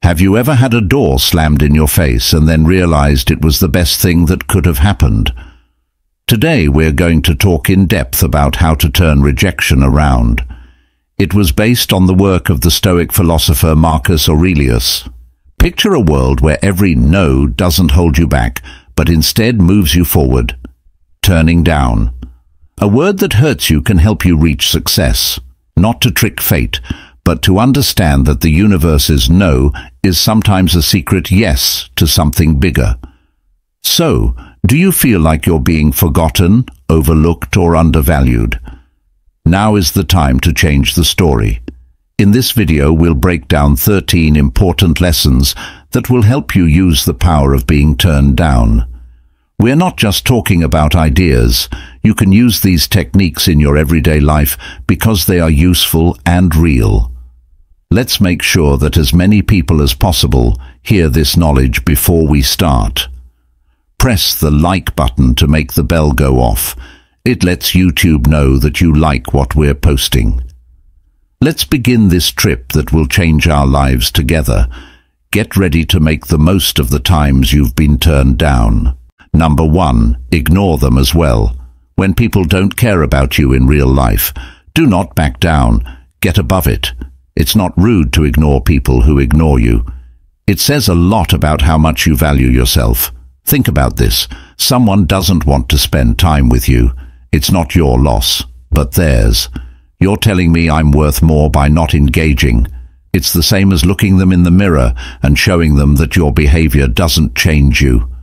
Have you ever had a door slammed in your face and then realized it was the best thing that could have happened? Today we're going to talk in depth about how to turn rejection around. It was based on the work of the Stoic philosopher Marcus Aurelius. Picture a world where every no doesn't hold you back, but instead moves you forward. Turning down. A word that hurts you can help you reach success, not to trick fate, but to understand that the universe's no is sometimes a secret yes to something bigger. So, do you feel like you're being forgotten, overlooked, or undervalued? Now is the time to change the story. In this video, we'll break down 13 important lessons that will help you use the power of being turned down. We're not just talking about ideas. You can use these techniques in your everyday life because they are useful and real. Let's make sure that as many people as possible hear this knowledge before we start. Press the like button to make the bell go off. It lets YouTube know that you like what we're posting. Let's begin this trip that will change our lives together. Get ready to make the most of the times you've been turned down. Number 1, ignore them as well. When people don't care about you in real life, do not back down. Get above it. It's not rude to ignore people who ignore you. It says a lot about how much you value yourself. Think about this. Someone doesn't want to spend time with you. It's not your loss, but theirs. You're telling me I'm worth more by not engaging. It's the same as looking them in the mirror and showing them that your behavior doesn't change you.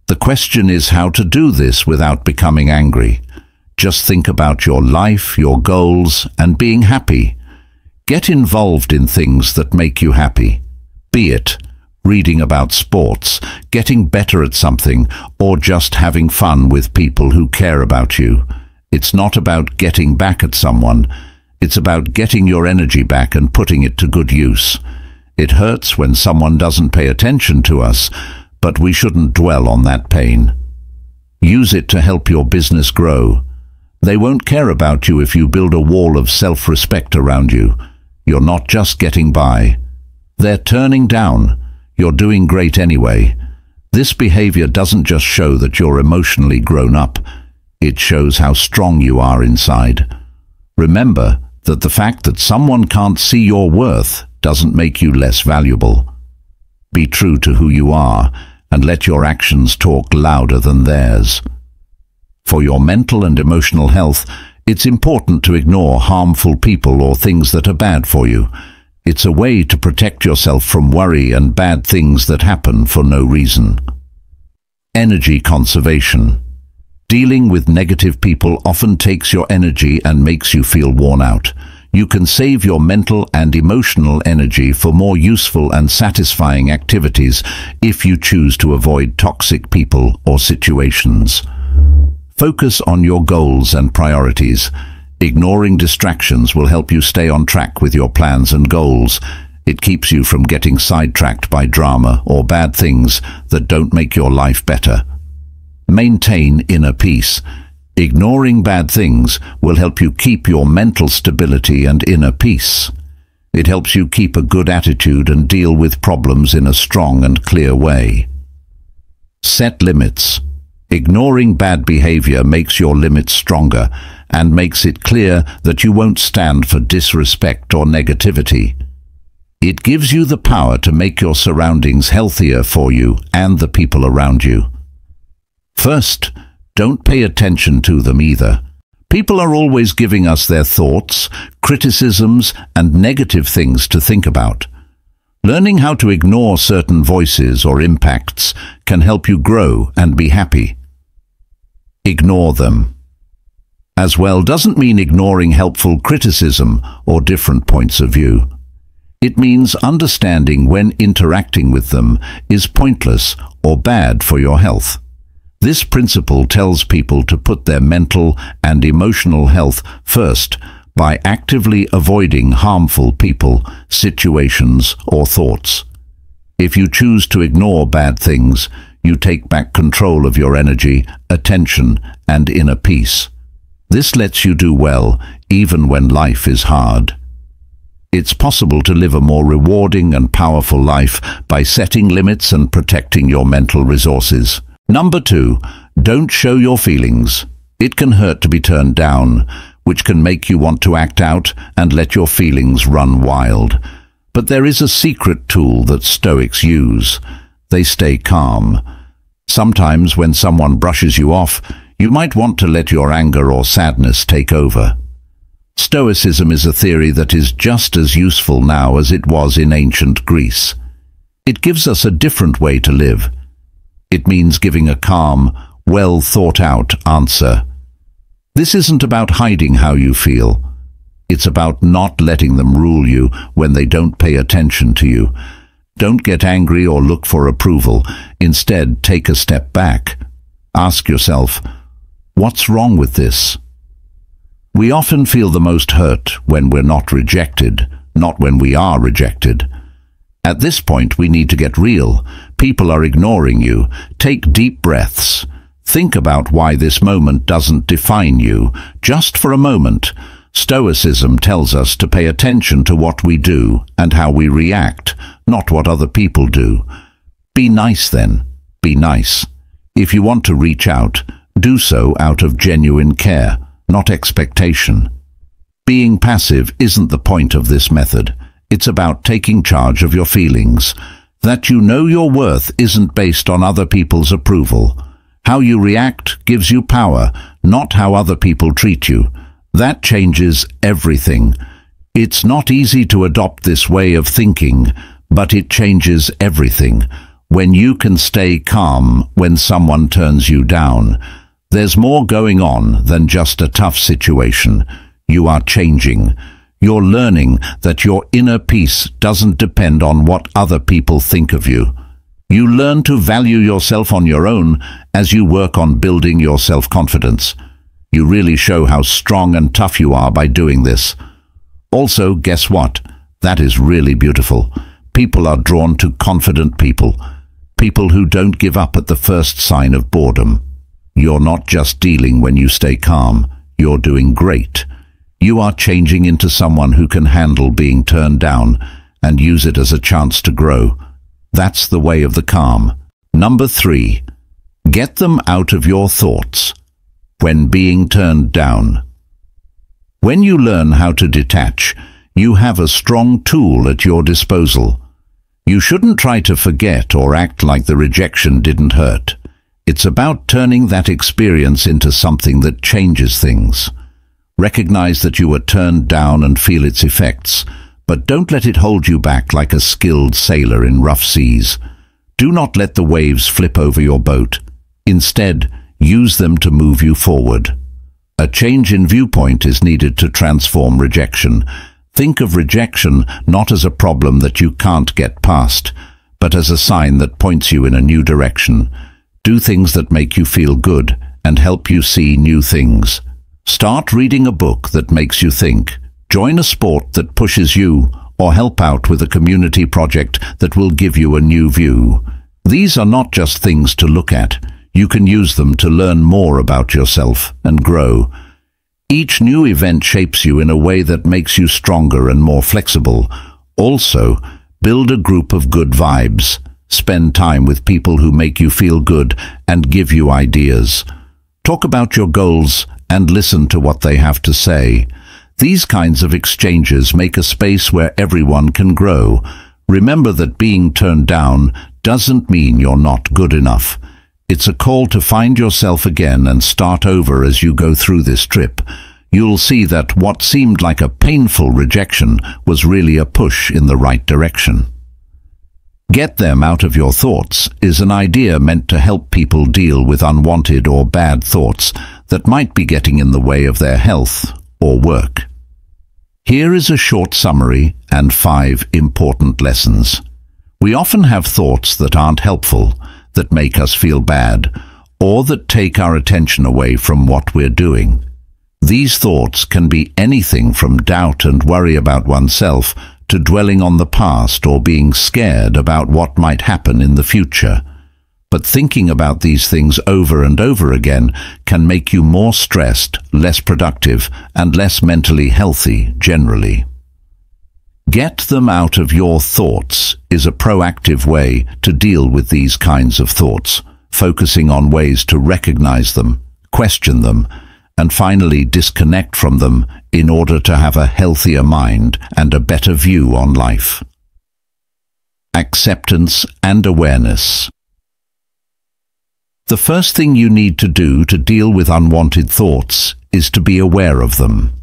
The question is how to do this without becoming angry. Just think about your life, your goals, and being happy. Get involved in things that make you happy. Be it reading about sports, getting better at something, or just having fun with people who care about you. It's not about getting back at someone. It's about getting your energy back and putting it to good use. It hurts when someone doesn't pay attention to us, but we shouldn't dwell on that pain. Use it to help your business grow. They won't care about you if you build a wall of self-respect around you. You're not just getting by. They're turning down. You're doing great anyway. This behavior doesn't just show that you're emotionally grown up. It shows how strong you are inside. Remember that the fact that someone can't see your worth doesn't make you less valuable. Be true to who you are and let your actions talk louder than theirs. For your mental and emotional health, it's important to ignore harmful people or things that are bad for you. It's a way to protect yourself from worry and bad things that happen for no reason. Energy conservation. Dealing with negative people often takes your energy and makes you feel worn out. You can save your mental and emotional energy for more useful and satisfying activities if you choose to avoid toxic people or situations. Focus on your goals and priorities. Ignoring distractions will help you stay on track with your plans and goals. It keeps you from getting sidetracked by drama or bad things that don't make your life better. Maintain inner peace. Ignoring bad things will help you keep your mental stability and inner peace. It helps you keep a good attitude and deal with problems in a strong and clear way. Set limits. Ignoring bad behavior makes your limits stronger and makes it clear that you won't stand for disrespect or negativity. It gives you the power to make your surroundings healthier for you and the people around you. First, don't pay attention to them either. People are always giving us their thoughts, criticisms, and negative things to think about. Learning how to ignore certain voices or impacts can help you grow and be happy. Ignore them. As well doesn't mean ignoring helpful criticism or different points of view. It means understanding when interacting with them is pointless or bad for your health. This principle tells people to put their mental and emotional health first by actively avoiding harmful people, situations, or thoughts. If you choose to ignore bad things, you take back control of your energy, attention, and inner peace. This lets you do well, even when life is hard. It's possible to live a more rewarding and powerful life by setting limits and protecting your mental resources. Number 2, don't show your feelings. It can hurt to be turned down, which can make you want to act out and let your feelings run wild. But there is a secret tool that Stoics use. They stay calm. Sometimes when someone brushes you off, you might want to let your anger or sadness take over. Stoicism is a theory that is just as useful now as it was in ancient Greece. It gives us a different way to live. It means giving a calm, well-thought-out answer. This isn't about hiding how you feel. It's about not letting them rule you when they don't pay attention to you. Don't get angry or look for approval. Instead, take a step back. Ask yourself, what's wrong with this? We often feel the most hurt when we're not rejected, not when we are rejected. At this point, we need to get real. People are ignoring you. Take deep breaths. Think about why this moment doesn't define you, just for a moment. Stoicism tells us to pay attention to what we do and how we react, not what other people do. Be nice then. Be nice. If you want to reach out, do so out of genuine care, not expectation. Being passive isn't the point of this method. It's about taking charge of your feelings. That you know your worth isn't based on other people's approval. How you react gives you power, not how other people treat you. That changes everything. It's not easy to adopt this way of thinking, but it changes everything. When you can stay calm when someone turns you down, there's more going on than just a tough situation. You are changing. You're learning that your inner peace doesn't depend on what other people think of you. You learn to value yourself on your own as you work on building your self-confidence. You really show how strong and tough you are by doing this. Also, guess what? That is really beautiful. People are drawn to confident people. People who don't give up at the first sign of boredom. You're not just dealing when you stay calm. You're doing great. You are changing into someone who can handle being turned down and use it as a chance to grow. That's the way of the calm. Number 3, get them out of your thoughts. When being turned down. When you learn how to detach, you have a strong tool at your disposal. You shouldn't try to forget or act like the rejection didn't hurt. It's about turning that experience into something that changes things. Recognize that you were turned down and feel its effects, but don't let it hold you back like a skilled sailor in rough seas. Do not let the waves flip over your boat. Instead, use them to move you forward. A change in viewpoint is needed to transform rejection. Think of rejection not as a problem that you can't get past, but as a sign that points you in a new direction. Do things that make you feel good and help you see new things. Start reading a book that makes you think. Join a sport that pushes you, or help out with a community project that will give you a new view. These are not just things to look at. You can use them to learn more about yourself and grow. Each new event shapes you in a way that makes you stronger and more flexible. Also, build a group of good vibes. Spend time with people who make you feel good and give you ideas. Talk about your goals and listen to what they have to say. These kinds of exchanges make a space where everyone can grow. Remember that being turned down doesn't mean you're not good enough. It's a call to find yourself again and start over as you go through this trip. You'll see that what seemed like a painful rejection was really a push in the right direction. Get them out of your thoughts is an idea meant to help people deal with unwanted or bad thoughts that might be getting in the way of their health or work. Here is a short summary and 5 important lessons. We often have thoughts that aren't helpful, that make us feel bad, or that take our attention away from what we're doing. These thoughts can be anything from doubt and worry about oneself to dwelling on the past or being scared about what might happen in the future. But thinking about these things over and over again can make you more stressed, less productive, and less mentally healthy generally. Get them out of your thoughts is a proactive way to deal with these kinds of thoughts, focusing on ways to recognize them, question them, and finally disconnect from them in order to have a healthier mind and a better view on life. Acceptance and awareness. The first thing you need to do to deal with unwanted thoughts is to be aware of them.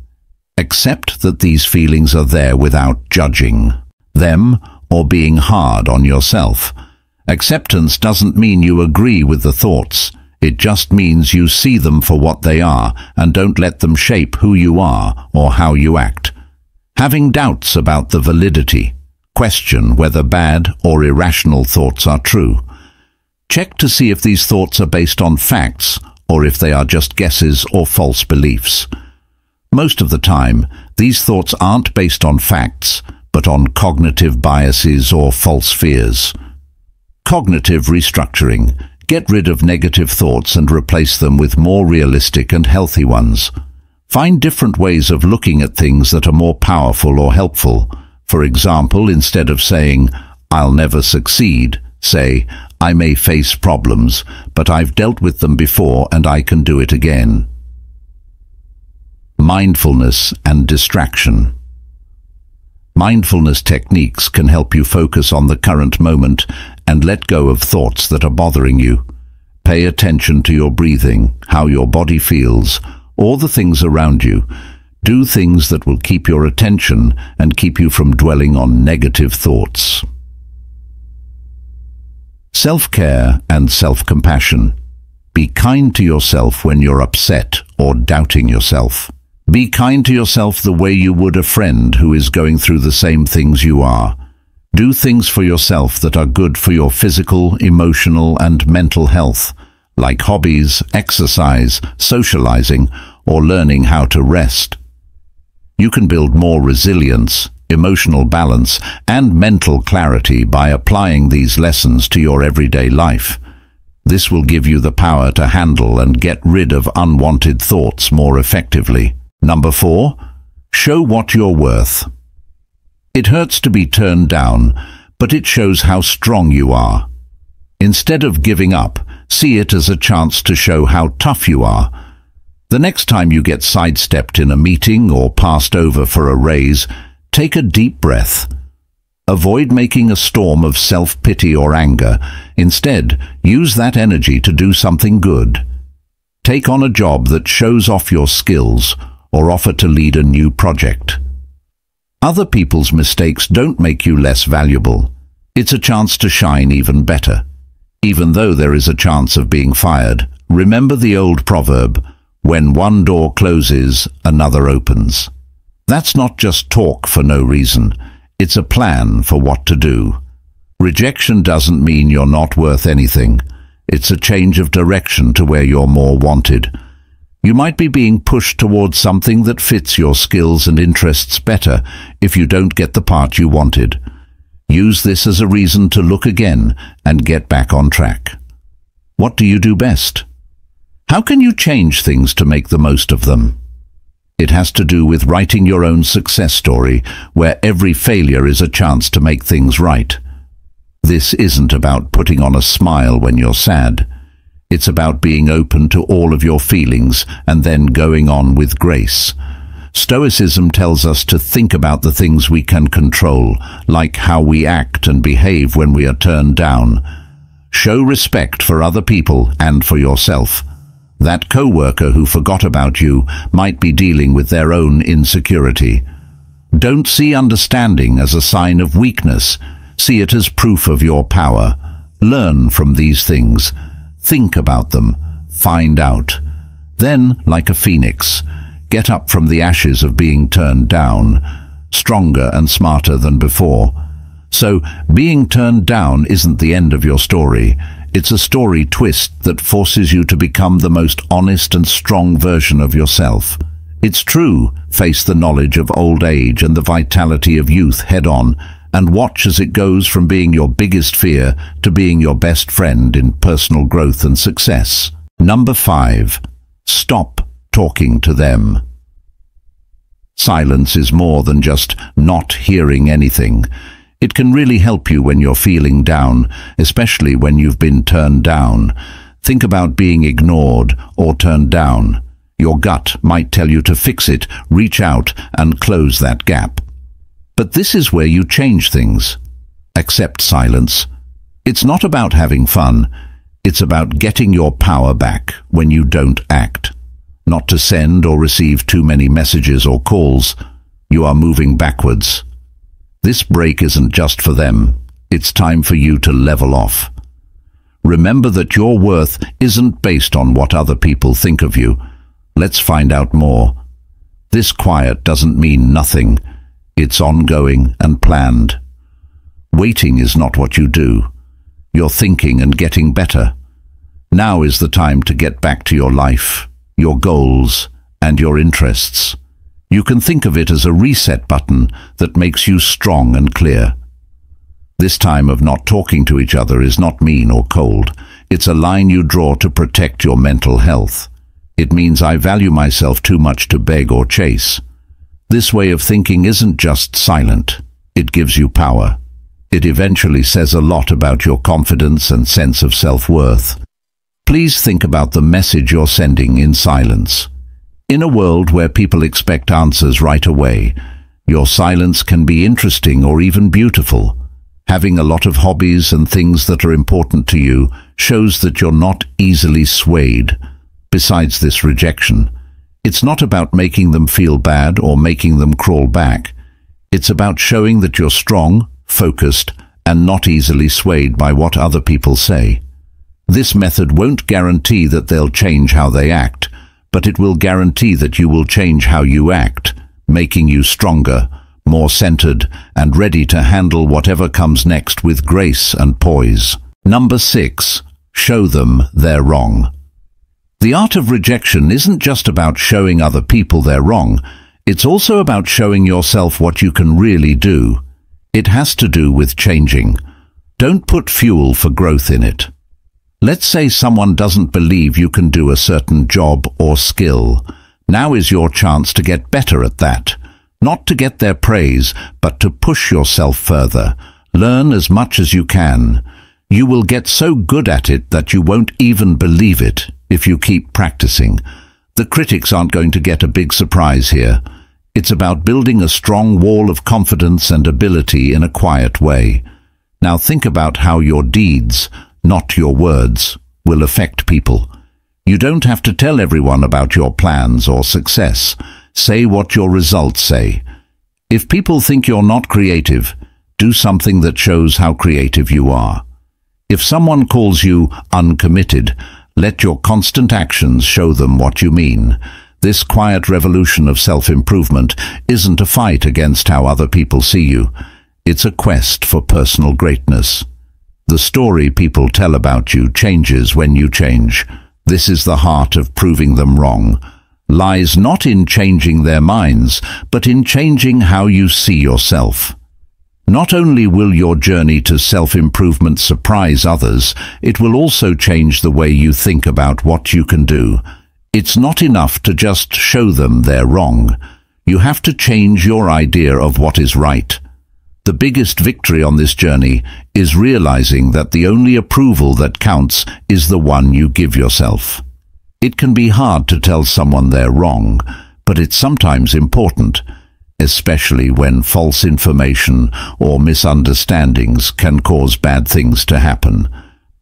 Accept that these feelings are there without judging them or being hard on yourself. Acceptance doesn't mean you agree with the thoughts. It just means you see them for what they are and don't let them shape who you are or how you act. Having doubts about the validity, question whether bad or irrational thoughts are true. Check to see if these thoughts are based on facts or if they are just guesses or false beliefs. Most of the time, these thoughts aren't based on facts, but on cognitive biases or false fears. Cognitive restructuring. Get rid of negative thoughts and replace them with more realistic and healthy ones. Find different ways of looking at things that are more powerful or helpful. For example, instead of saying, "I'll never succeed," say, "I may face problems, but I've dealt with them before and I can do it again." Mindfulness and distraction. Mindfulness techniques can help you focus on the current moment and let go of thoughts that are bothering you. Pay attention to your breathing, how your body feels, or the things around you. Do things that will keep your attention and keep you from dwelling on negative thoughts. Self-care and self-compassion. Be kind to yourself when you're upset or doubting yourself. Be kind to yourself the way you would a friend who is going through the same things you are. Do things for yourself that are good for your physical, emotional, and mental health, like hobbies, exercise, socializing, or learning how to rest. You can build more resilience, emotional balance, and mental clarity by applying these lessons to your everyday life. This will give you the power to handle and get rid of unwanted thoughts more effectively. Number 4, show what you're worth. It hurts to be turned down, but it shows how strong you are. Instead of giving up, see it as a chance to show how tough you are. The next time you get sidestepped in a meeting or passed over for a raise, take a deep breath. Avoid making a storm of self-pity or anger. Instead, use that energy to do something good. Take on a job that shows off your skills, or offer to lead a new project. Other people's mistakes don't make you less valuable. It's a chance to shine even better. Even though there is a chance of being fired, remember the old proverb, "When one door closes, another opens." That's not just talk for no reason. It's a plan for what to do. Rejection doesn't mean you're not worth anything. It's a change of direction to where you're more wanted. You might be being pushed towards something that fits your skills and interests better if you don't get the part you wanted. Use this as a reason to look again and get back on track. What do you do best? How can you change things to make the most of them? It has to do with writing your own success story, where every failure is a chance to make things right. This isn't about putting on a smile when you're sad. It's about being open to all of your feelings and then going on with grace. Stoicism tells us to think about the things we can control, like how we act and behave when we are turned down. Show respect for other people and for yourself. That coworker who forgot about you might be dealing with their own insecurity. Don't see understanding as a sign of weakness. See it as proof of your power. Learn from these things. Think about them. Find out. Then, like a phoenix, get up from the ashes of being turned down, stronger and smarter than before. So, being turned down isn't the end of your story. It's a story twist that forces you to become the most honest and strong version of yourself. It's true, face the knowledge of old age and the vitality of youth head-on, and watch as it goes from being your biggest fear to being your best friend in personal growth and success. Number 5. Stop talking to them. Silence is more than just not hearing anything. It can really help you when you're feeling down, especially when you've been turned down. Think about being ignored or turned down. Your gut might tell you to fix it, reach out, and close that gap. But this is where you change things. Accept silence. It's not about having fun. It's about getting your power back when you don't act. Not to send or receive too many messages or calls. You are moving backwards. This break isn't just for them. It's time for you to level off. Remember that your worth isn't based on what other people think of you. Let's find out more. This quiet doesn't mean nothing. It's ongoing and planned. Waiting is not what you do. You're thinking and getting better. Now is the time to get back to your life, your goals, and your interests. You can think of it as a reset button that makes you strong and clear. This time of not talking to each other is not mean or cold. It's a line you draw to protect your mental health. It means I value myself too much to beg or chase. This way of thinking isn't just silent. It gives you power. It eventually says a lot about your confidence and sense of self-worth. Please think about the message you're sending in silence. In a world where people expect answers right away, your silence can be interesting or even beautiful. Having a lot of hobbies and things that are important to you shows that you're not easily swayed. Besides this rejection, it's not about making them feel bad or making them crawl back. It's about showing that you're strong, focused, and not easily swayed by what other people say. This method won't guarantee that they'll change how they act, but it will guarantee that you will change how you act, making you stronger, more centered, and ready to handle whatever comes next with grace and poise. Number 6. Show them they're wrong. The art of rejection isn't just about showing other people they're wrong. It's also about showing yourself what you can really do. It has to do with changing. Don't put fuel for growth in it. Let's say someone doesn't believe you can do a certain job or skill. Now is your chance to get better at that. Not to get their praise, but to push yourself further. Learn as much as you can. You will get so good at it that you won't even believe it if you keep practicing. The critics aren't going to get a big surprise here. It's about building a strong wall of confidence and ability in a quiet way. Now think about how your deeds, not your words, will affect people. You don't have to tell everyone about your plans or success. Say what your results say. If people think you're not creative, do something that shows how creative you are. If someone calls you uncommitted, let your constant actions show them what you mean. This quiet revolution of self-improvement isn't a fight against how other people see you. It's a quest for personal greatness. The story people tell about you changes when you change. This is the heart of proving them wrong. Lies not in changing their minds, but in changing how you see yourself. Not only will your journey to self-improvement surprise others, it will also change the way you think about what you can do. It's not enough to just show them they're wrong. You have to change your idea of what is right. The biggest victory on this journey is realizing that the only approval that counts is the one you give yourself. It can be hard to tell someone they're wrong, but it's sometimes important, especially when false information or misunderstandings can cause bad things to happen.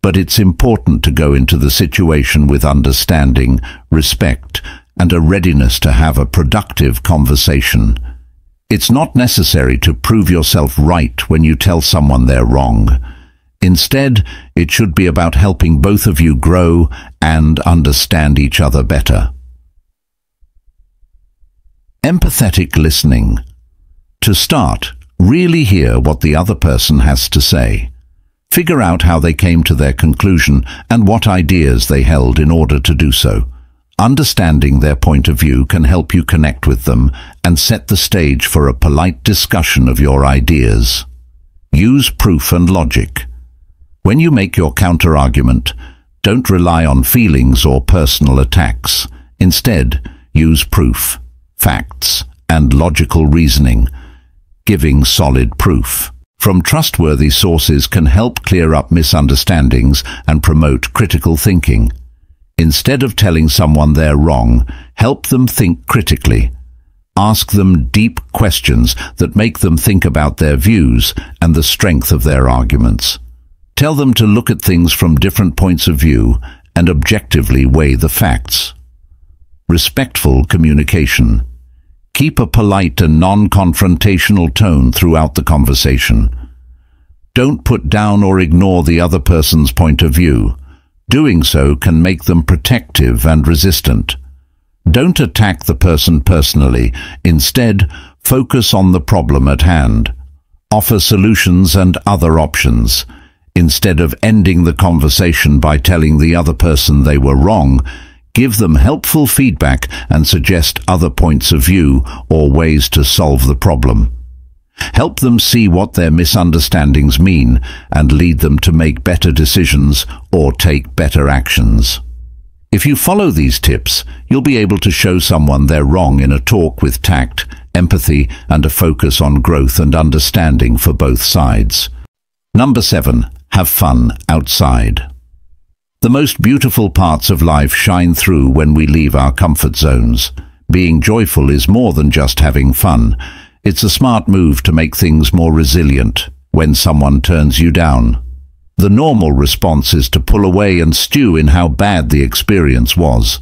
But it's important to go into the situation with understanding, respect, and a readiness to have a productive conversation. It's not necessary to prove yourself right when you tell someone they're wrong. Instead, it should be about helping both of you grow and understand each other better. Empathetic listening. To start, really hear what the other person has to say. Figure out how they came to their conclusion and what ideas they held in order to do so. Understanding their point of view can help you connect with them and set the stage for a polite discussion of your ideas. Use proof and logic. When you make your counter-argument, don't rely on feelings or personal attacks. Instead, use proof, facts, and logical reasoning, giving solid proof from trustworthy sources can help clear up misunderstandings and promote critical thinking. Instead of telling someone they're wrong, help them think critically. Ask them deep questions that make them think about their views and the strength of their arguments. Tell them to look at things from different points of view and objectively weigh the facts. Respectful communication. Keep a polite and non-confrontational tone throughout the conversation. Don't put down or ignore the other person's point of view. Doing so can make them protective and resistant. Don't attack the person personally. Instead, focus on the problem at hand. Offer solutions and other options. Instead of ending the conversation by telling the other person they were wrong, give them helpful feedback and suggest other points of view or ways to solve the problem. Help them see what their misunderstandings mean and lead them to make better decisions or take better actions. If you follow these tips, you'll be able to show someone they're wrong in a talk with tact, empathy, and a focus on growth and understanding for both sides. Number 7. Have fun outside. The most beautiful parts of life shine through when we leave our comfort zones. Being joyful is more than just having fun. It's a smart move to make things more resilient when someone turns you down. The normal response is to pull away and stew in how bad the experience was.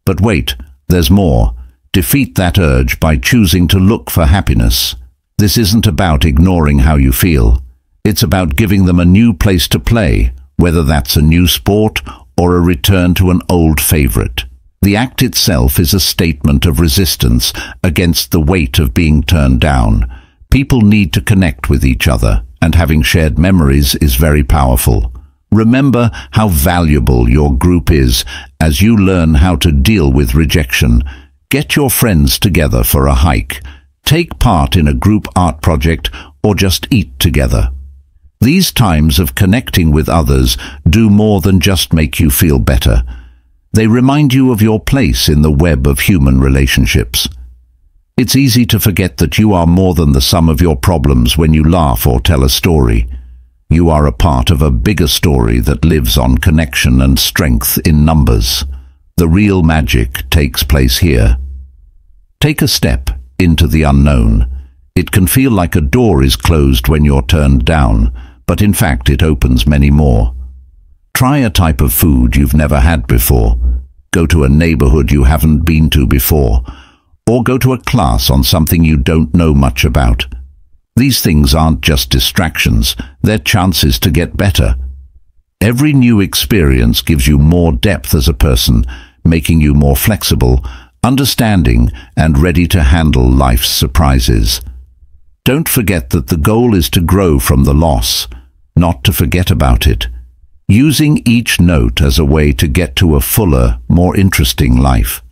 But wait, there's more. Defeat that urge by choosing to look for happiness. This isn't about ignoring how you feel. It's about giving them a new place to play, whether that's a new sport or a return to an old favorite. The act itself is a statement of resistance against the weight of being turned down. People need to connect with each other, and having shared memories is very powerful. Remember how valuable your group is as you learn how to deal with rejection. Get your friends together for a hike. Take part in a group art project or just eat together. These times of connecting with others do more than just make you feel better. They remind you of your place in the web of human relationships. It's easy to forget that you are more than the sum of your problems when you laugh or tell a story. You are a part of a bigger story that lives on connection and strength in numbers. The real magic takes place here. Take a step into the unknown. It can feel like a door is closed when you're turned down, but in fact it opens many more. Try a type of food you've never had before. Go to a neighborhood you haven't been to before. Or go to a class on something you don't know much about. These things aren't just distractions, they're chances to get better. Every new experience gives you more depth as a person, making you more flexible, understanding, and ready to handle life's surprises. Don't forget that the goal is to grow from the loss, not to forget about it. Using each note as a way to get to a fuller, more interesting life.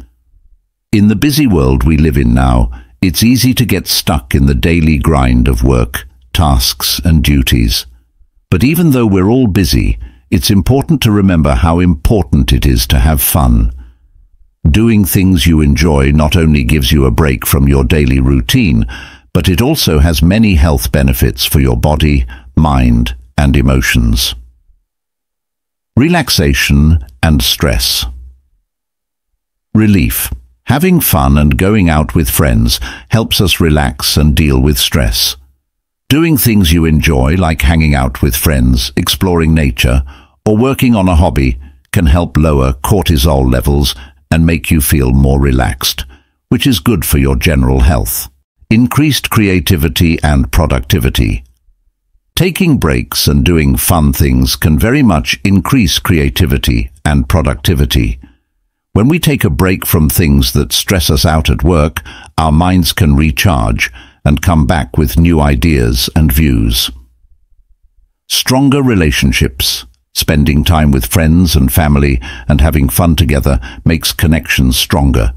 In the busy world we live in now, it's easy to get stuck in the daily grind of work, tasks, and duties. But even though we're all busy, it's important to remember how important it is to have fun. Doing things you enjoy not only gives you a break from your daily routine, but it also has many health benefits for your body, mind, and emotions. Relaxation and stress. Relief. Having fun and going out with friends helps us relax and deal with stress. Doing things you enjoy, like hanging out with friends, exploring nature, or working on a hobby, can help lower cortisol levels and make you feel more relaxed, which is good for your general health. Increased creativity and productivity. Taking breaks and doing fun things can very much increase creativity and productivity. When we take a break from things that stress us out at work, our minds can recharge and come back with new ideas and views. Stronger relationships. Spending time with friends and family and having fun together makes connections stronger.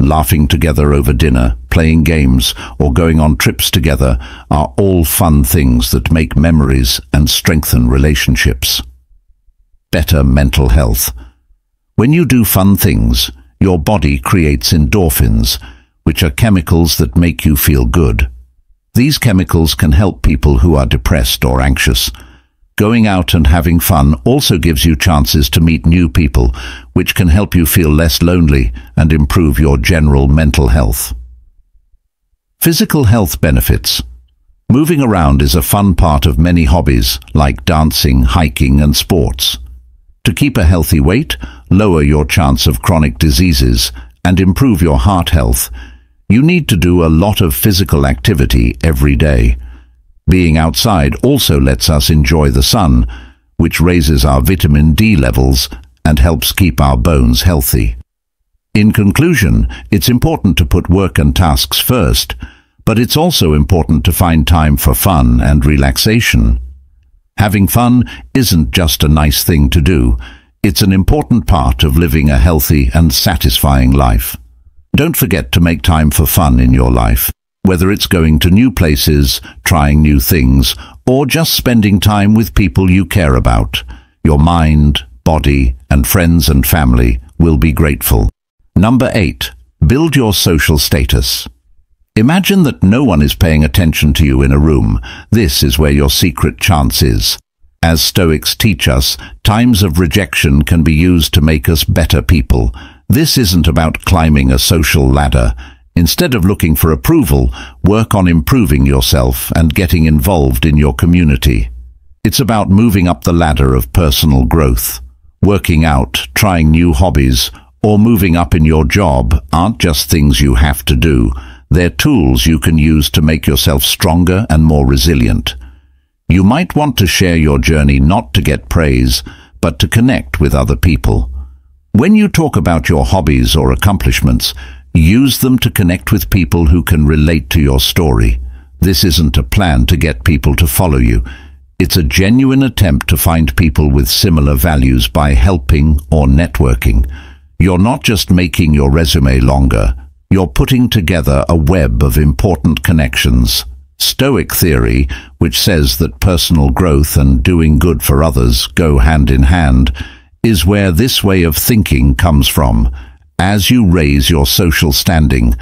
Laughing together over dinner, playing games, or going on trips together are all fun things that make memories and strengthen relationships. Better mental health. When you do fun things, your body creates endorphins, which are chemicals that make you feel good. These chemicals can help people who are depressed or anxious. Going out and having fun also gives you chances to meet new people, which can help you feel less lonely and improve your general mental health. Physical health benefits. Moving around is a fun part of many hobbies, like dancing, hiking, and sports. To keep a healthy weight, lower your chance of chronic diseases, and improve your heart health, you need to do a lot of physical activity every day. Being outside also lets us enjoy the sun, which raises our vitamin D levels and helps keep our bones healthy. In conclusion, it's important to put work and tasks first, but it's also important to find time for fun and relaxation. Having fun isn't just a nice thing to do, it's an important part of living a healthy and satisfying life. Don't forget to make time for fun in your life. Whether it's going to new places, trying new things, or just spending time with people you care about, your mind, body, and friends and family will be grateful. Number 8. Build your social status. Imagine that no one is paying attention to you in a room. This is where your secret chance is. As Stoics teach us, times of rejection can be used to make us better people. This isn't about climbing a social ladder. Instead of looking for approval, work on improving yourself and getting involved in your community. It's about moving up the ladder of personal growth. Working out, trying new hobbies, or moving up in your job aren't just things you have to do. They're tools you can use to make yourself stronger and more resilient. You might want to share your journey not to get praise, but to connect with other people. When you talk about your hobbies or accomplishments, use them to connect with people who can relate to your story. This isn't a plan to get people to follow you. It's a genuine attempt to find people with similar values by helping or networking. You're not just making your resume longer, you're putting together a web of important connections. Stoic theory, which says that personal growth and doing good for others go hand in hand, is where this way of thinking comes from. As you raise your social standing,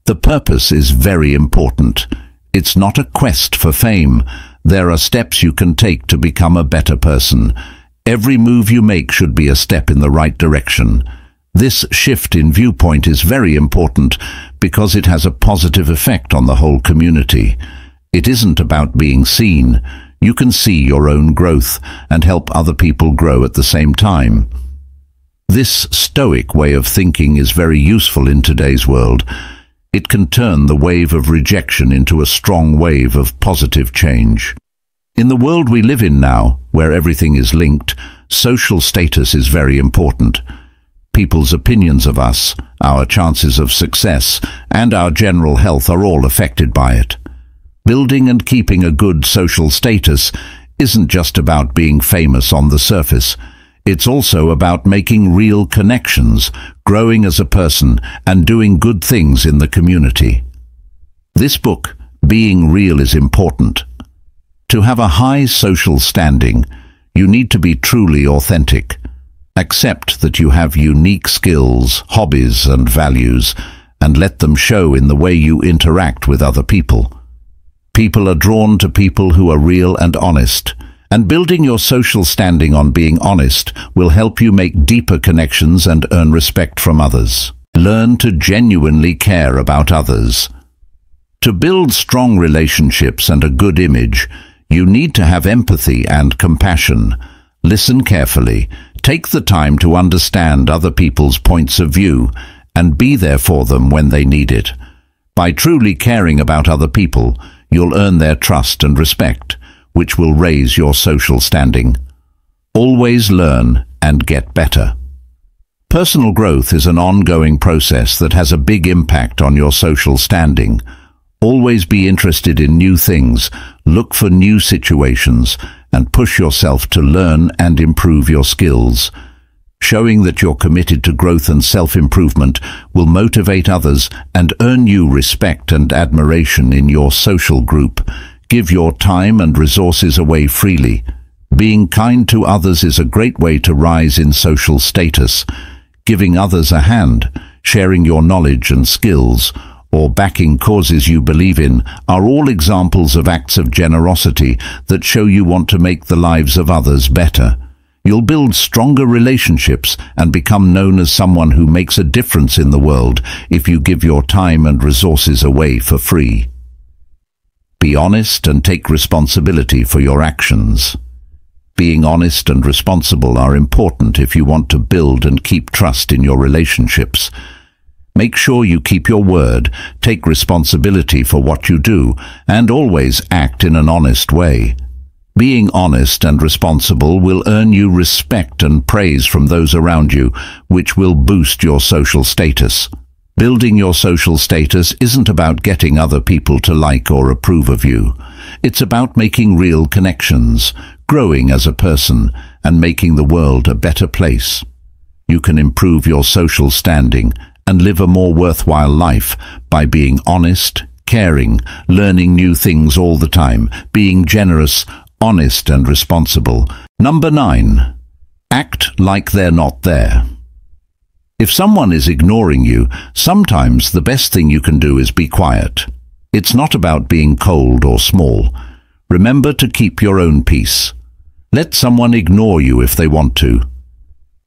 the purpose is very important. It's not a quest for fame. There are steps you can take to become a better person. Every move you make should be a step in the right direction. This shift in viewpoint is very important because it has a positive effect on the whole community. It isn't about being seen. You can see your own growth and help other people grow at the same time. This Stoic way of thinking is very useful in today's world. It can turn the wave of rejection into a strong wave of positive change. In the world we live in now, where everything is linked, social status is very important. People's opinions of us, our chances of success, and our general health are all affected by it. Building and keeping a good social status isn't just about being famous on the surface. It's also about making real connections, growing as a person, and doing good things in the community. This book, Being Real, is important. To have a high social standing, you need to be truly authentic. Accept that you have unique skills, hobbies, and values, and let them show in the way you interact with other people. People are drawn to people who are real and honest. And building your social standing on being honest will help you make deeper connections and earn respect from others. Learn to genuinely care about others. To build strong relationships and a good image, you need to have empathy and compassion. Listen carefully, take the time to understand other people's points of view, and be there for them when they need it. By truly caring about other people, you'll earn their trust and respect, which will raise your social standing. Always learn and get better. Personal growth is an ongoing process that has a big impact on your social standing. Always be interested in new things, look for new situations, and push yourself to learn and improve your skills. Showing that you're committed to growth and self-improvement will motivate others and earn you respect and admiration in your social group. Give your time and resources away freely. Being kind to others is a great way to rise in social status. Giving others a hand, sharing your knowledge and skills, or backing causes you believe in are all examples of acts of generosity that show you want to make the lives of others better. You'll build stronger relationships and become known as someone who makes a difference in the world if you give your time and resources away for free. Be honest and take responsibility for your actions. Being honest and responsible are important if you want to build and keep trust in your relationships. Make sure you keep your word, take responsibility for what you do, and always act in an honest way. Being honest and responsible will earn you respect and praise from those around you, which will boost your social status. Building your social status isn't about getting other people to like or approve of you. It's about making real connections, growing as a person, and making the world a better place. You can improve your social standing and live a more worthwhile life by being honest, caring, learning new things all the time, being generous, honest and responsible. Number 9. Act like they're not there. If someone is ignoring you, sometimes the best thing you can do is be quiet. It's not about being cold or small. Remember to keep your own peace. Let someone ignore you if they want to.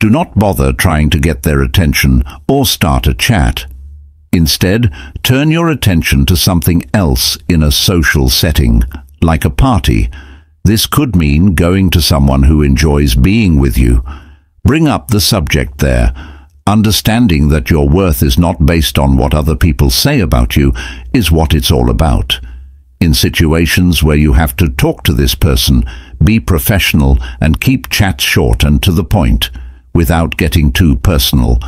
Do not bother trying to get their attention or start a chat. Instead, turn your attention to something else in a social setting, like a party. This could mean going to someone who enjoys being with you. Bring up the subject there. Understanding that your worth is not based on what other people say about you is what it's all about. In situations where you have to talk to this person, be professional and keep chats short and to the point, without getting too personal.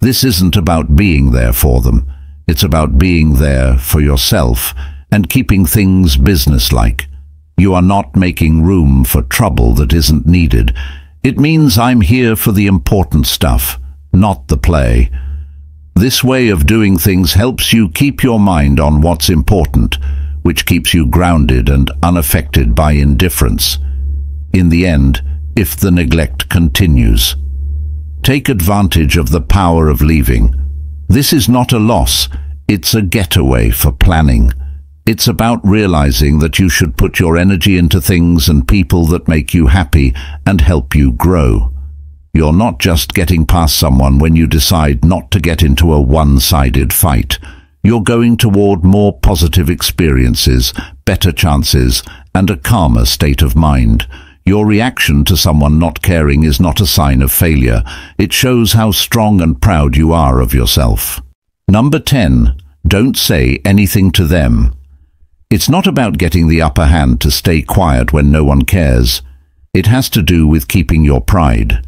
This isn't about being there for them. It's about being there for yourself and keeping things businesslike. You are not making room for trouble that isn't needed. It means I'm here for the important stuff, not the play. This way of doing things helps you keep your mind on what's important, which keeps you grounded and unaffected by indifference. In the end, if the neglect continues, take advantage of the power of leaving. This is not a loss, it's a getaway for planning. It's about realizing that you should put your energy into things and people that make you happy and help you grow. You're not just getting past someone when you decide not to get into a one-sided fight. You're going toward more positive experiences, better chances, and a calmer state of mind. Your reaction to someone not caring is not a sign of failure. It shows how strong and proud you are of yourself. Number 10. Don't say anything to them. It's not about getting the upper hand to stay quiet when no one cares. It has to do with keeping your pride.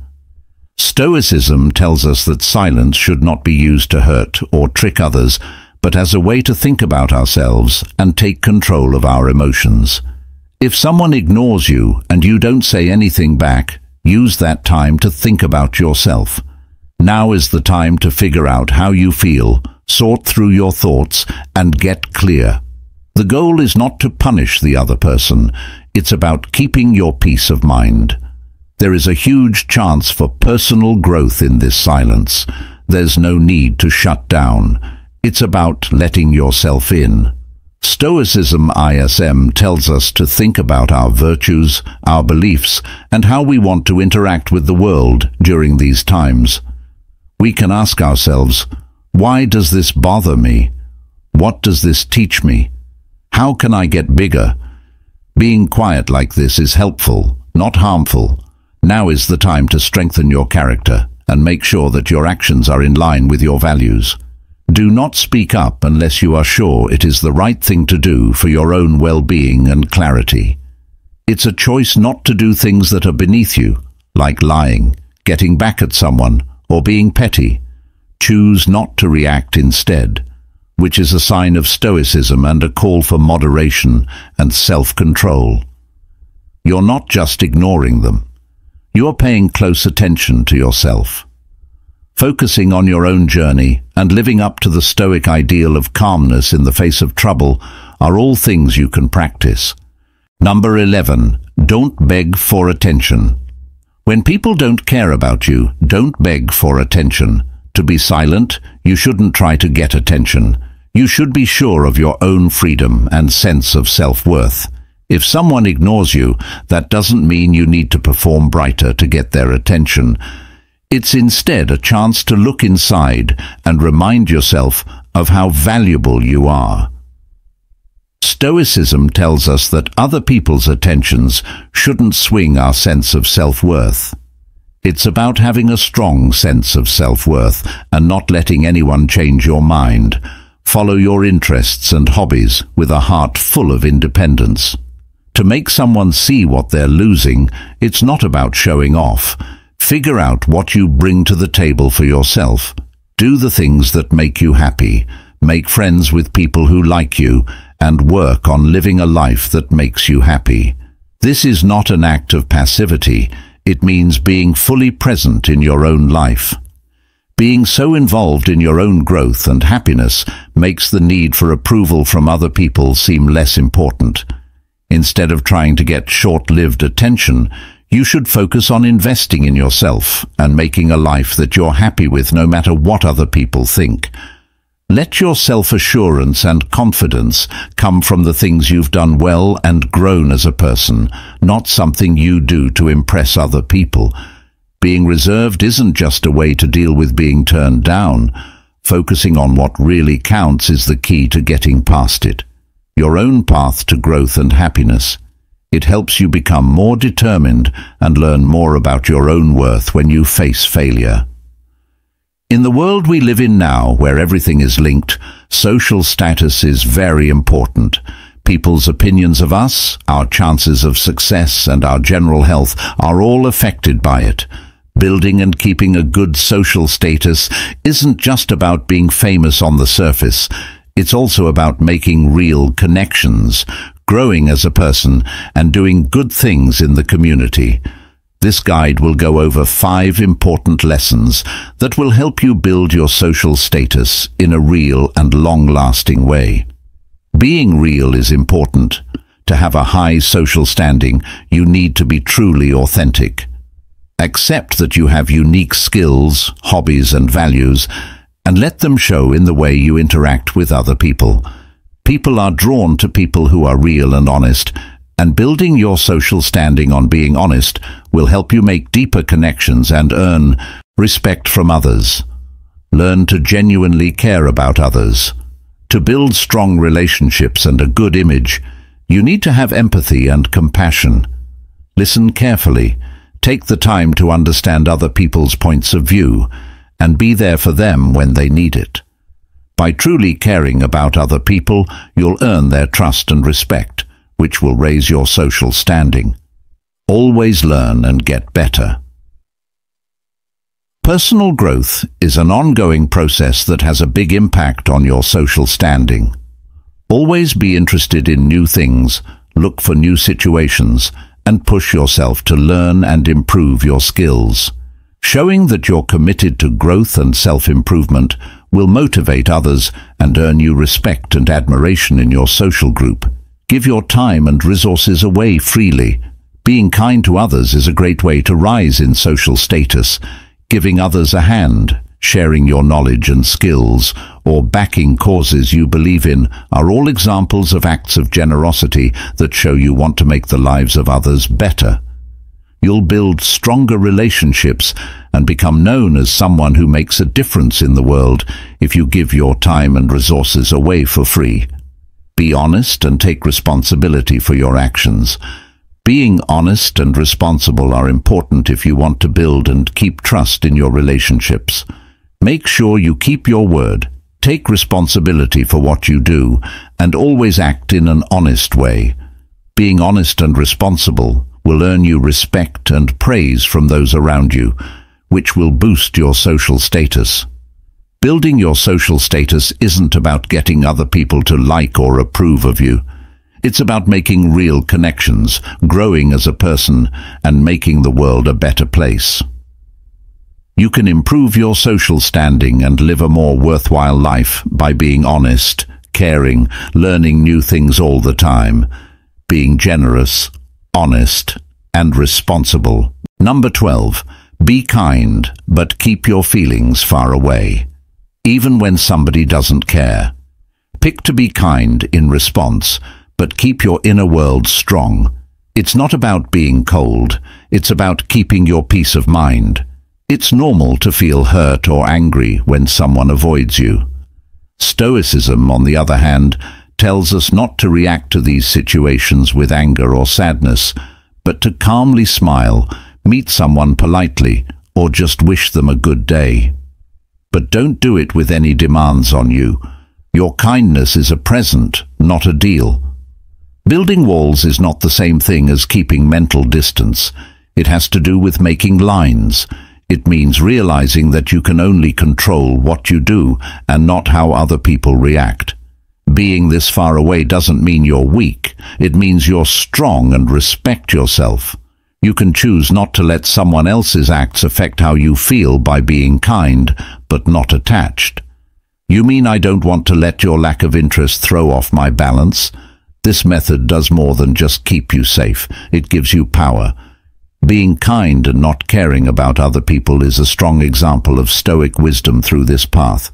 Stoicism tells us that silence should not be used to hurt or trick others, but as a way to think about ourselves and take control of our emotions. If someone ignores you and you don't say anything back, use that time to think about yourself. Now is the time to figure out how you feel, sort through your thoughts, and get clear. The goal is not to punish the other person. It's about keeping your peace of mind. There is a huge chance for personal growth in this silence. There's no need to shut down. It's about letting yourself in. Stoicism ISM tells us to think about our virtues, our beliefs, and how we want to interact with the world during these times. We can ask ourselves, why does this bother me? What does this teach me? How can I get bigger? Being quiet like this is helpful, not harmful. Now is the time to strengthen your character and make sure that your actions are in line with your values. Do not speak up unless you are sure it is the right thing to do for your own well-being and clarity. It's a choice not to do things that are beneath you, like lying, getting back at someone, or being petty. Choose not to react instead, which is a sign of stoicism and a call for moderation and self-control. You're not just ignoring them. You're paying close attention to yourself. Focusing on your own journey and living up to the Stoic ideal of calmness in the face of trouble are all things you can practice. Number 11. Don't beg for attention. When people don't care about you, don't beg for attention. To be silent, you shouldn't try to get attention. You should be sure of your own freedom and sense of self-worth. If someone ignores you, that doesn't mean you need to perform brighter to get their attention. It's instead a chance to look inside and remind yourself of how valuable you are. Stoicism tells us that other people's attentions shouldn't swing our sense of self-worth. It's about having a strong sense of self-worth and not letting anyone change your mind. Follow your interests and hobbies with a heart full of independence. To make someone see what they're losing, it's not about showing off. Figure out what you bring to the table for yourself. Do the things that make you happy. Make friends with people who like you, and work on living a life that makes you happy. This is not an act of passivity. It means being fully present in your own life. Being so involved in your own growth and happiness makes the need for approval from other people seem less important. Instead of trying to get short-lived attention, you should focus on investing in yourself and making a life that you're happy with no matter what other people think. Let your self-assurance and confidence come from the things you've done well and grown as a person, not something you do to impress other people. Being reserved isn't just a way to deal with being turned down. Focusing on what really counts is the key to getting past it. Your own path to growth and happiness. It helps you become more determined and learn more about your own worth when you face failure. In the world we live in now, where everything is linked, social status is very important. People's opinions of us, our chances of success, and our general health are all affected by it. Building and keeping a good social status isn't just about being famous on the surface. It's also about making real connections, growing as a person, and doing good things in the community. This guide will go over 5 important lessons that will help you build your social status in a real and long-lasting way. Being real is important. To have a high social standing, you need to be truly authentic. Accept that you have unique skills, hobbies, and values, and let them show in the way you interact with other people. People are drawn to people who are real and honest, and building your social standing on being honest will help you make deeper connections and earn respect from others. Learn to genuinely care about others. To build strong relationships and a good image, you need to have empathy and compassion. Listen carefully, take the time to understand other people's points of view, and be there for them when they need it. By truly caring about other people, you'll earn their trust and respect, which will raise your social standing. Always learn and get better. Personal growth is an ongoing process that has a big impact on your social standing. Always be interested in new things, look for new situations, and push yourself to learn and improve your skills. Showing that you're committed to growth and self-improvement will motivate others and earn you respect and admiration in your social group. Give your time and resources away freely. Being kind to others is a great way to rise in social status. Giving others a hand, sharing your knowledge and skills, or backing causes you believe in are all examples of acts of generosity that show you want to make the lives of others better. You'll build stronger relationships and become known as someone who makes a difference in the world if you give your time and resources away for free. Be honest and take responsibility for your actions. Being honest and responsible are important if you want to build and keep trust in your relationships. Make sure you keep your word, take responsibility for what you do, and always act in an honest way. Being honest and responsible will earn you respect and praise from those around you, which will boost your social status. Building your social status isn't about getting other people to like or approve of you. It's about making real connections, growing as a person, and making the world a better place. You can improve your social standing and live a more worthwhile life by being honest, caring, learning new things all the time, being generous, honest, and responsible. Number 12. Be kind, but keep your feelings far away. Even when somebody doesn't care. Pick to be kind in response, but keep your inner world strong. It's not about being cold, it's about keeping your peace of mind. It's normal to feel hurt or angry when someone avoids you. Stoicism, on the other hand, tells us not to react to these situations with anger or sadness, but to calmly smile, meet someone politely, or just wish them a good day. But don't do it with any demands on you. Your kindness is a present, not a deal. Building walls is not the same thing as keeping mental distance. It has to do with making lines. It means realizing that you can only control what you do and not how other people react. Being this far away doesn't mean you're weak. It means you're strong and respect yourself. You can choose not to let someone else's acts affect how you feel by being kind, but not attached. You mean I don't want to let your lack of interest throw off my balance? This method does more than just keep you safe. It gives you power. Being kind and not caring about other people is a strong example of Stoic wisdom through this path.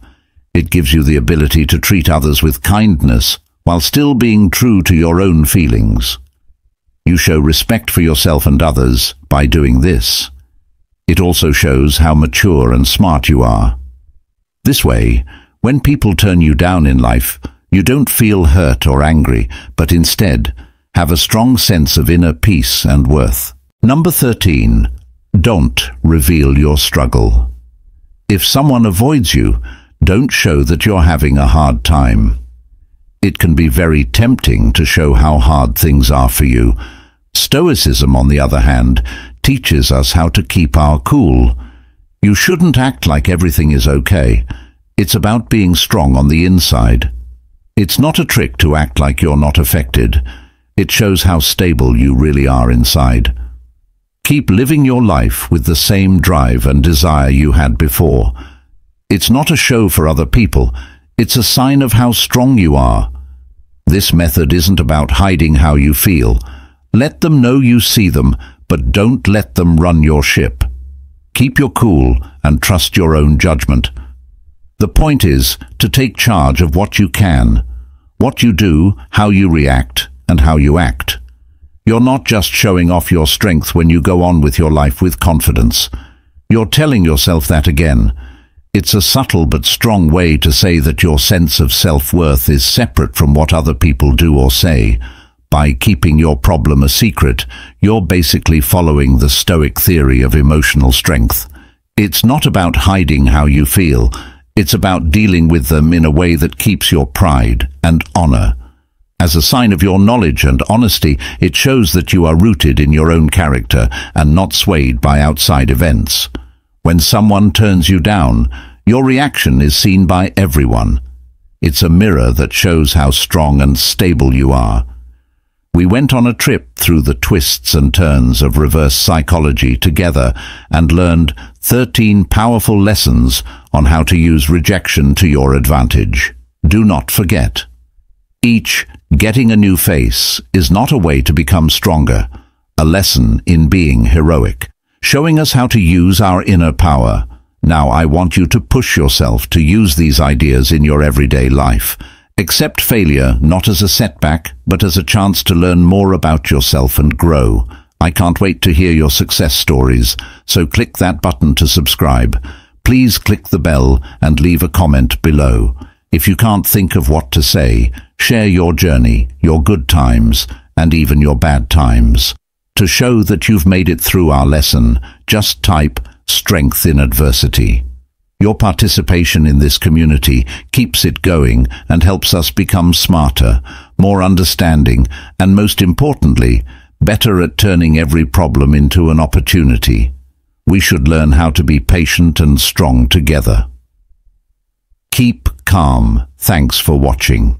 It gives you the ability to treat others with kindness while still being true to your own feelings. You show respect for yourself and others by doing this. It also shows how mature and smart you are. This way, when people turn you down in life, you don't feel hurt or angry, but instead have a strong sense of inner peace and worth. Number 13. Don't reveal your struggle. If someone avoids you, don't show that you're having a hard time. It can be very tempting to show how hard things are for you. Stoicism, on the other hand, teaches us how to keep our cool. You shouldn't act like everything is okay. It's about being strong on the inside. It's not a trick to act like you're not affected. It shows how stable you really are inside. Keep living your life with the same drive and desire you had before. It's not a show for other people. It's a sign of how strong you are. This method isn't about hiding how you feel. Let them know you see them, but don't let them run your ship. Keep your cool and trust your own judgment. The point is to take charge of what you can, what you do, how you react, and how you act. You're not just showing off your strength when you go on with your life with confidence. You're telling yourself that again. It's a subtle but strong way to say that your sense of self-worth is separate from what other people do or say. By keeping your problem a secret, you're basically following the Stoic theory of emotional strength. It's not about hiding how you feel. It's about dealing with them in a way that keeps your pride and honor. As a sign of your knowledge and honesty, it shows that you are rooted in your own character and not swayed by outside events. When someone turns you down, your reaction is seen by everyone. It's a mirror that shows how strong and stable you are. We went on a trip through the twists and turns of reverse psychology together and learned 13 powerful lessons on how to use rejection to your advantage. Do not forget. Each getting a new face is not a way to become stronger, a lesson in being heroic, showing us how to use our inner power. Now I want you to push yourself to use these ideas in your everyday life. Accept failure not as a setback, but as a chance to learn more about yourself and grow. I can't wait to hear your success stories, so click that button to subscribe. Please click the bell and leave a comment below. If you can't think of what to say, share your journey, your good times, and even your bad times. To show that you've made it through our lesson, just type "strength in adversity." Your participation in this community keeps it going and helps us become smarter, more understanding, and most importantly, better at turning every problem into an opportunity. We should learn how to be patient and strong together. Keep calm. Thanks for watching.